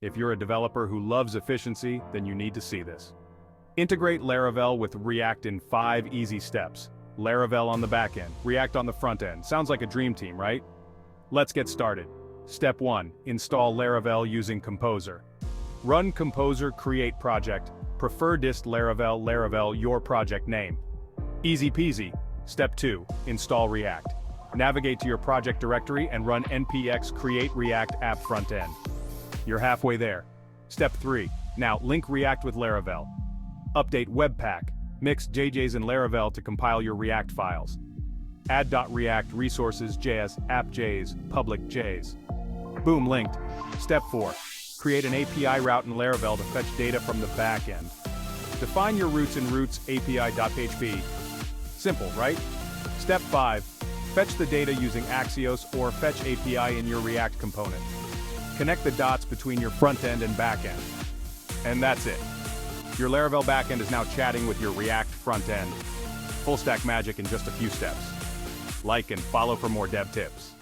If you're a developer who loves efficiency, then you need to see this. Integrate Laravel with React in 5 easy steps. Laravel on the backend, React on the front end. Sounds like a dream team, right? Let's get started. Step 1. Install Laravel using Composer. Run Composer Create Project. Prefer dist Laravel your project name. Easy peasy. Step 2. Install React. Navigate to your project directory and run npx create react app frontend. You're halfway there. Step 3. Now link React with Laravel. Update Webpack. Mix JJs and Laravel to compile your React files. Add .react resources JS app.js public js. Boom, linked. Step 4. Create an API route in Laravel to fetch data from the backend. Define your routes in routes API.php. Simple, right? Step 5. Fetch the data using Axios or fetch API in your React component. Connect the dots between your front-end and back-end. And that's it. Your Laravel backend is now chatting with your React front-end. Full stack magic in just a few steps. Like and follow for more dev tips.